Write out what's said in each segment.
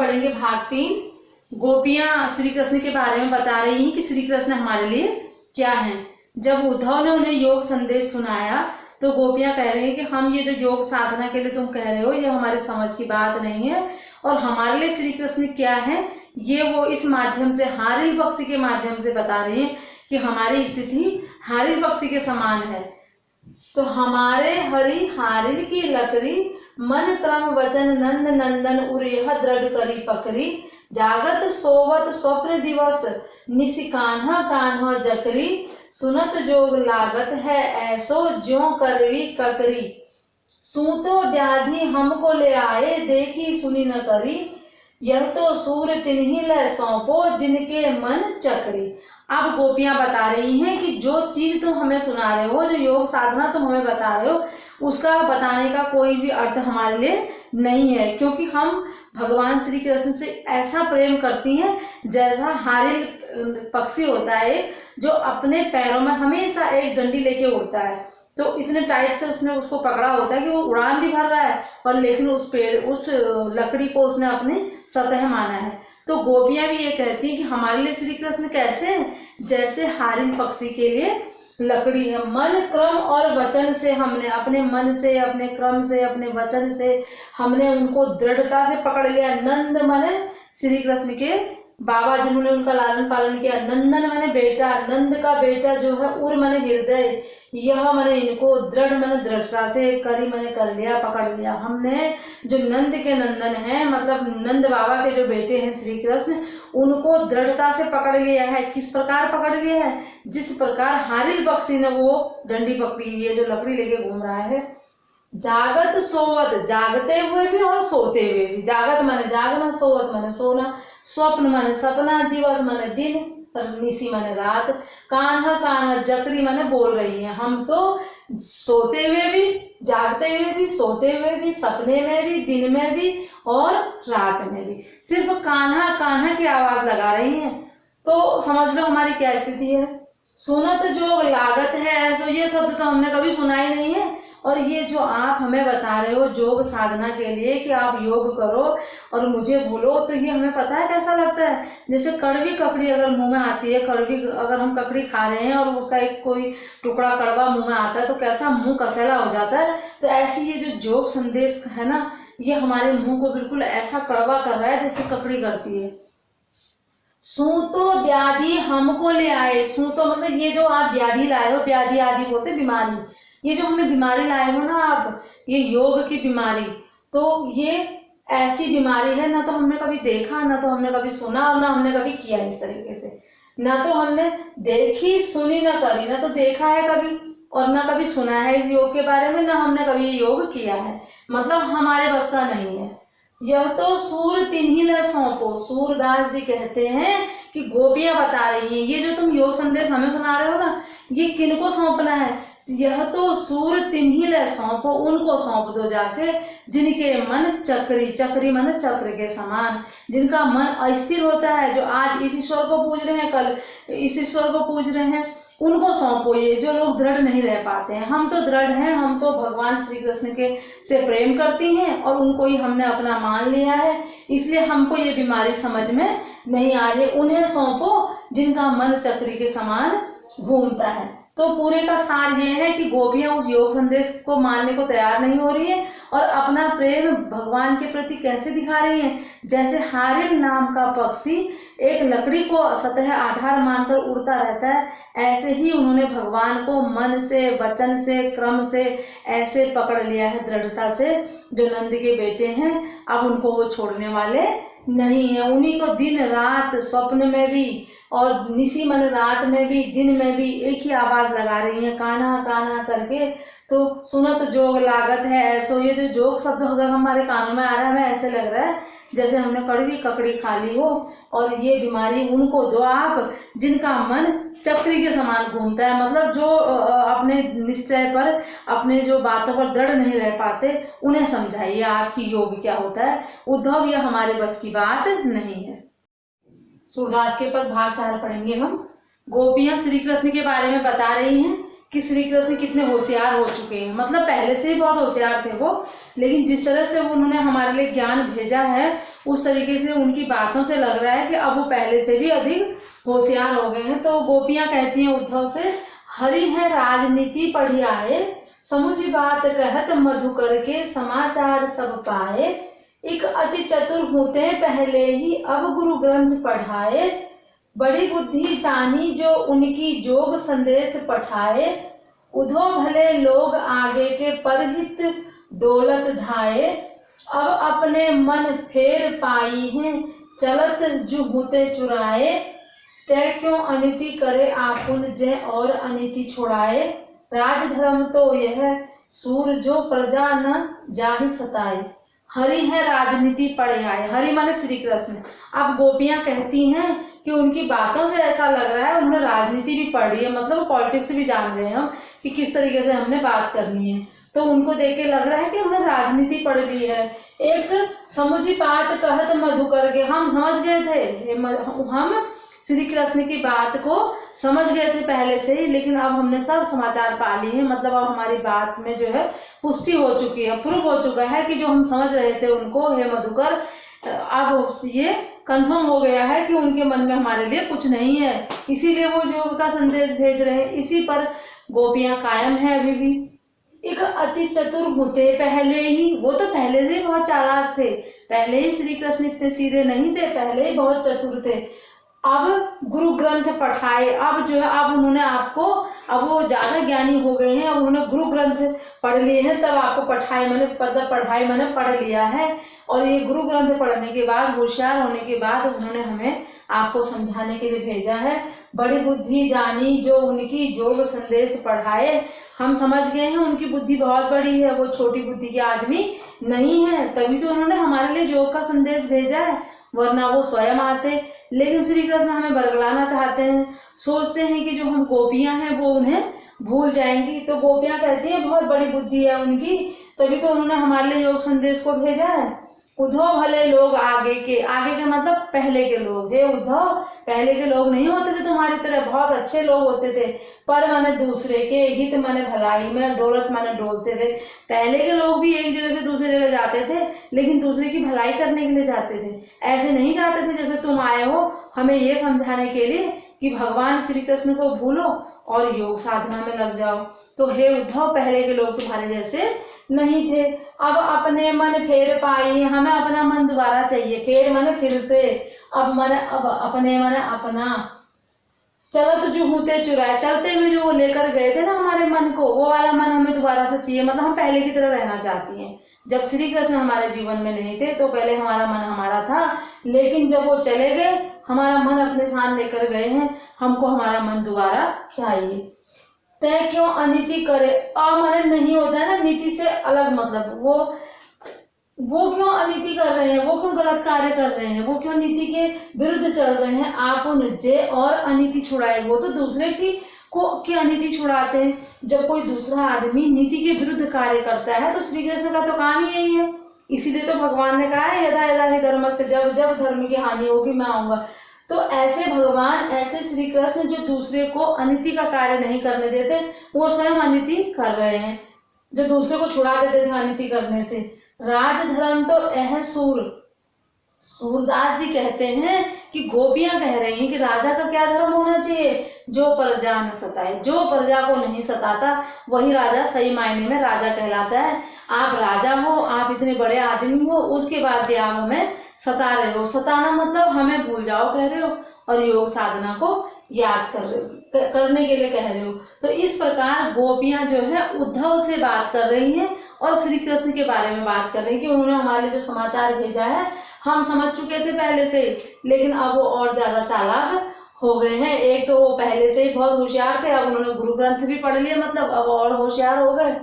पढ़ेंगे भाग 3। गोपियां श्री कृष्ण के बारे में बता रही हैं कि श्री कृष्ण हमारे लिए क्या हैं। जब उद्धव ने उन्हें योग संदेश सुनाया तो गोपियां कह रही हैं कि हम ये जो योग साधना के लिए तुम कह रहे हो ये हमारी समझ की बात नहीं है, और हमारे लिए श्री कृष्ण क्या है ये वो इस माध्यम से हारिल पक्षी के माध्यम से बता रही हैं कि हमारी स्थिति हारिल पक्षी के समान है। तो हमारे हरि हारिल की लकड़ी, मन क्रम वचन नंद नंदन उरेह दृढ़ करी पकड़ी, जागत सोवत स्वप्न दिवस निशि कान्हा कान्हा जकरी, सुनत जोग लागत है ऐसो ज्यों करवी ककरी, सूतो व्याधि हमको ले आए देखी सुनी न करी, यह तो सूर तिन्ही ले सौंपो जिनके मन चकरी। अब गोपियां बता रही हैं कि जो चीज तुम हमें सुना रहे हो, जो योग साधना तुम हमें बता रहे हो, उसका बताने का कोई भी अर्थ हमारे लिए नहीं है, क्योंकि हम भगवान श्री कृष्ण से ऐसा प्रेम करती हैं जैसा हारिल पक्षी होता है जो अपने पैरों में हमेशा एक डंडी लेके उड़ता है। तो इतने टाइट से उसने उसको पकड़ा होता है कि वो उड़ान भी भर रहा है और लेकिन उस लकड़ी को उसने अपनी सतह माना है। तो गोपियां भी ये कहती हैं कि हमारे लिए श्री कृष्ण कैसे हैं, जैसे हारिल पक्षी के लिए लकड़ी है। मन क्रम और वचन से हमने अपने मन से, अपने क्रम से, अपने वचन से हमने उनको दृढ़ता से पकड़ लिया। नंद माने श्री कृष्ण के बाबा जिन्होंने उनका लालन पालन किया, नंदन माने बेटा, नंद का बेटा जो है, उर माने हृदय, यह माने इनको, दृढ़ माने दृढ़ता से, करी माने कर लिया, पकड़ लिया। हमने जो नंद के नंदन हैं, मतलब नंद बाबा के जो बेटे हैं श्री कृष्ण, उनको दृढ़ता से पकड़ लिया है। किस प्रकार पकड़ लिया है? जिस प्रकार हारिल पक्षी ने वो डंडी पकड़ी हुई है, जो लकड़ी लेके घूम रहा है। जागत सोवत, जागते हुए भी और सोते हुए भी। जागत माने जागना, सोवत माने सोना, स्वप्न माने सपना, दिवस माने दिन, निशी माने रात, कान्हा कान्हा जकरी माने बोल रही है। हम तो सोते हुए भी, जागते हुए भी, सोते हुए भी, सपने में भी, दिन में भी और रात में भी सिर्फ कान्हा कान्हा की आवाज लगा रही है। तो समझ लो हमारी क्या स्थिति है। सुनत जोग लागत है ऐसो, ये शब्द तो हमने कभी सुना ही नहीं है। और ये जो आप हमें बता रहे हो योग साधना के लिए कि आप योग करो और मुझे भूलो, तो ये हमें पता है कैसा लगता है। जैसे कड़वी ककड़ी अगर मुंह में आती है, कड़वी अगर हम ककड़ी खा रहे हैं और उसका एक कोई टुकड़ा कड़वा मुंह में आता है तो कैसा मुंह कसैला हो जाता है। तो ऐसी ये जो योग संदेश है ना, ये हमारे मुंह को बिल्कुल ऐसा कड़वा कर रहा है जैसे ककड़ी करती है। सूतो व्याधि हमको ले आए, सूतो मतलब ये जो आप व्याधि लाए हो, व्याधि आदि होते बीमारी, ये जो हमें बीमारी लाए हो ना आप, ये योग की बीमारी, तो ये ऐसी बीमारी है ना तो हमने कभी देखा, ना तो हमने कभी सुना और ना हमने कभी किया इस तरीके से। ना तो हमने देखी सुनी ना करी, ना तो देखा है कभी और ना कभी सुना है इस योग के बारे में, ना हमने कभी ये योग किया है, मतलब हमारे बस का नहीं है। यह तो सूर तिन्ही न सौंपो, सूरदास जी कहते हैं कि गोपियां बता रही हैं ये जो तुम योग संदेश हमें सुना रहे हो ना, ये किनको सौंपना है? यह तो सूर तिन्ही ले सौंपो, उनको सौंप दो जाके जिनके मन चक्री, चक्री मन चक्र के समान, जिनका मन अस्थिर होता है, जो आज इस ईश्वर को पूज रहे हैं, कल इस ईश्वर को पूज रहे हैं, उनको सौंपो। ये जो लोग दृढ़ नहीं रह पाते हैं, हम तो दृढ़ हैं, हम तो भगवान श्री कृष्ण के से प्रेम करती हैं और उनको ही हमने अपना मान लिया है, इसलिए हमको ये बीमारी समझ में नहीं आ रही। उन्हें सौंपो जिनका मन चक्री के समान घूमता है। तो पूरे का सार ये है कि गोपियां उस योग संदेश को मानने को तैयार नहीं हो रही है और अपना प्रेम भगवान के प्रति कैसे दिखा रही हैं, जैसे हारिल नाम का पक्षी एक लकड़ी को सतह आधार मानकर उड़ता रहता है, ऐसे ही उन्होंने भगवान को मन से, वचन से, क्रम से ऐसे पकड़ लिया है दृढ़ता से। जो नंद के बेटे हैं अब उनको वो छोड़ने वाले नहीं है। उन्हीं को दिन रात स्वप्न में भी और निशी मन रात में भी, दिन में भी एक ही आवाज लगा रही है, कान्हा कान्हा करके। तो सुनत जोग लागत है ऐसो, ये जो जोग शब्द अगर हमारे कानों में आ रहा है, हमें ऐसे लग रहा है जैसे हमने कड़वी ककड़ी खा ली हो। और ये बीमारी उनको दो आप जिनका मन चक्री के समान घूमता है, मतलब जो अपने निश्चय पर, अपने जो बातों पर दृढ़ नहीं रह पाते, उन्हें समझाइए आपकी योग क्या होता है। उद्धव यह हमारे बस की बात नहीं है। सूरदास के पद भाग 4 पढ़ेंगे हम। गोपियां श्री कृष्ण के बारे में बता रही हैं कि श्री कृष्ण कितने होशियार हो चुके हैं। मतलब पहले से ही बहुत होशियार थे वो, लेकिन जिस तरह से उन्होंने हमारे लिए ज्ञान भेजा है उस तरीके से उनकी बातों से लग रहा है कि अब वो पहले से भी अधिक होशियार हो गए हैं। तो गोपियां कहती हैं उद्धव से, हरि है राजनीति पढ़ियाए, समुझी बात कहत मधुकर के समाचार सब पाए। एक अति चतुर होते पहले ही अब गुरु ग्रंथ पढ़ाए, बड़ी बुद्धि जानी जो उनकी जोग संदेश पठाए। उधो भले लोग आगे के परहित डोलत धाये, अब अपने मन फेर पाई हैं चलत जुहुते चुराए। तय क्यों अनिति करे आपुन जय और अनिति छुड़ाए, राजधर्म तो यह सूर जो प्रजा न जाहि सताए। हरि है राजनीति पढ़े आए, हरि माने श्री कृष्ण। अब गोपियां कहती हैं कि उनकी बातों से ऐसा लग रहा है उन्होंने राजनीति भी पढ़ी है, मतलब पॉलिटिक्स भी जान रहे हैं हम कि किस तरीके से हमने बात करनी है। तो उनको देख के लग रहा है कि उन्होंने राजनीति पढ़ ली है। एक समुझी बात कहत मधुकर के, हम समझ गए थे, हम श्री कृष्ण की बात को समझ गए थे पहले से ही, लेकिन अब हमने सब समाचार पा लिए हैं। मतलब अब हमारी बात में जो है पुष्टि हो चुकी है, प्रूव हो चुका है कि जो हम समझ रहे थे उनको, हे मधुकर, अब ये कंफर्म हो गया है कि उनके मन में हमारे लिए कुछ नहीं है, इसीलिए वो योग का संदेश भेज रहे हैं। इसी पर गोपियां कायम है अभी भी। एक अति चतुर होते पहले ही, वो तो पहले से ही बहुत चालाक थे, पहले ही श्री कृष्ण इतने सीधे नहीं थे, पहले ही बहुत चतुर थे। अब गुरु ग्रंथ पढ़ाए, अब जो है अब उन्होंने आपको, अब वो ज्यादा ज्ञानी हो गए हैं, अब उन्होंने गुरु ग्रंथ पढ़ लिए हैं, तब आपको पढ़ाई मैंने पढ़ लिया है। और ये गुरु ग्रंथ पढ़ने के बाद, होशियार होने के बाद उन्होंने हमें आपको समझाने के लिए भेजा है। बड़ी बुद्धि जानी जो उनकी जोग संदेश पढ़ाए, हम समझ गए हैं उनकी बुद्धि बहुत बड़ी है, वो छोटी बुद्धि के आदमी नहीं है, तभी तो उन्होंने हमारे लिए योग का संदेश भेजा है, वरना वो स्वयं आते। लेकिन श्री कृष्ण हमें बरगलाना चाहते हैं, सोचते हैं कि जो हम गोपियां हैं वो उन्हें भूल जाएंगी। तो गोपियां कहती हैं बहुत बड़ी बुद्धि है उनकी, तभी तो उन्होंने हमारे लिए योग संदेश को भेजा है। उद्धव भले लोग आगे के मतलब पहले के लोग, हे उद्धव, पहले के लोग नहीं होते थे तुम्हारी तरह, बहुत अच्छे लोग होते थे, पर माने दूसरे के हित माने भलाई में, डोलत माने डोलते थे। पहले के लोग भी एक जगह से दूसरी जगह जाते थे, लेकिन दूसरे की भलाई करने के लिए जाते थे, ऐसे नहीं जाते थे जैसे तुम आए हो हमें ये समझाने के लिए कि भगवान श्री कृष्ण को भूलो और योग साधना में लग जाओ। तो हे उद्धव, पहले के लोग तुम्हारे जैसे नहीं थे। अब अपने मन फेर पाई, हमें अपना मन दोबारा चाहिए, फेर माने फिर से, अब अपने माने अपना, चलत जो होते चुराए, चलते हुए जो वो लेकर गए थे ना हमारे मन को, वो वाला मन हमें दोबारा से चाहिए। मतलब हम पहले की तरह रहना चाहती हैं। जब श्री कृष्ण हमारे जीवन में नहीं थे तो पहले हमारा मन हमारा था, लेकिन जब वो चले गए हमारा मन अपने साथ लेकर गए हैं, हमको हमारा मन दोबारा चाहिए। तय क्यों अनिति करे, माने नहीं होता है ना, नीति से अलग, मतलब वो क्यों अनिति कर रहे हैं, वो क्यों गलत कार्य कर रहे हैं, वो क्यों नीति के विरुद्ध चल रहे हैं। आप उनसे और अनिति छुड़ाए, वो तो दूसरे की अनिति छुड़ाते हैं। जब कोई दूसरा आदमी नीति के विरुद्ध कार्य करता है तो श्री कृष्ण का तो काम ही यही है। इसीलिए तो भगवान ने कहा है, यदा यदा ही धर्म से, जब जब धर्म की हानि होगी मैं आऊंगा। तो ऐसे भगवान, ऐसे श्री कृष्ण जो दूसरे को अनिति का कार्य नहीं करने देते, वो स्वयं अनिति कर रहे हैं, जो दूसरे को छुड़ा देते थे अनिति करने से। राजधर्म तो यह सूरदास जी कहते हैं कि गोपियां कह रही हैं कि राजा का क्या धर्म होना चाहिए, जो प्रजा न सताए, जो प्रजा को नहीं सताता वही राजा सही मायने में राजा कहलाता है। आप राजा हो, आप इतने बड़े आदमी हो, उसके बाद भी आप हमें सता रहे हो। सताना मतलब हमें भूल जाओ कह रहे हो, और योग साधना को याद करने के लिए कह रहे हो। तो इस प्रकार गोपियां जो है उद्धव से बात कर रही हैं और श्री कृष्ण के बारे में बात कर रही हैं कि उन्होंने हमारे लिए जो समाचार भेजा है हम समझ चुके थे पहले से, लेकिन अब वो और ज्यादा चालाक हो गए हैं। एक तो वो पहले से ही बहुत होशियार थे, अब उन्होंने गुरु ग्रंथ भी पढ़ लिया, मतलब अब और होशियार हो गए।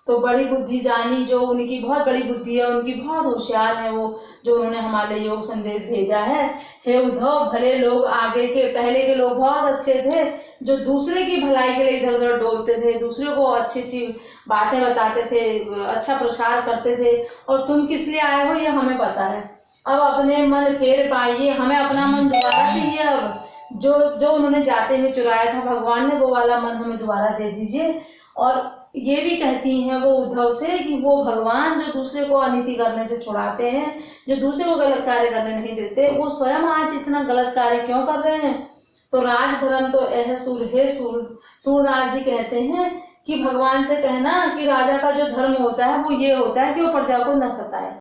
तो बड़ी बुद्धि जानी, जो उनकी बहुत बड़ी बुद्धि है, उनकी बहुत होशियार है वो, जो उन्होंने हमारे योग संदेश भेजा है। हे उद्धव, भले लोग आगे के, पहले के लोग बहुत अच्छे थे, जो दूसरे की भलाई के लिए इधर उधर डोलते थे, दूसरे को अच्छी अच्छी बातें बताते थे, अच्छा प्रचार करते थे। और तुम किस लिए आए हो ये हमें पता है। अब अपने मन फेर पाइए, हमें अपना मन दोबारा चाहिए। अब जो जो उन्होंने जाते हुए चुराया था भगवान ने, वो वाला मन हमें दोबारा दे दीजिए। और ये भी कहती हैं वो उद्धव से कि वो भगवान जो दूसरे को अनीति करने से छुड़ाते हैं, जो दूसरे को गलत कार्य करने नहीं देते, वो स्वयं आज इतना गलत कार्य क्यों कर रहे हैं। तो राजधर्म तो ऐसे सूरदास जी कहते हैं कि भगवान से कहना कि राजा का जो धर्म होता है वो ये होता है कि वो प्रजा को न सताए।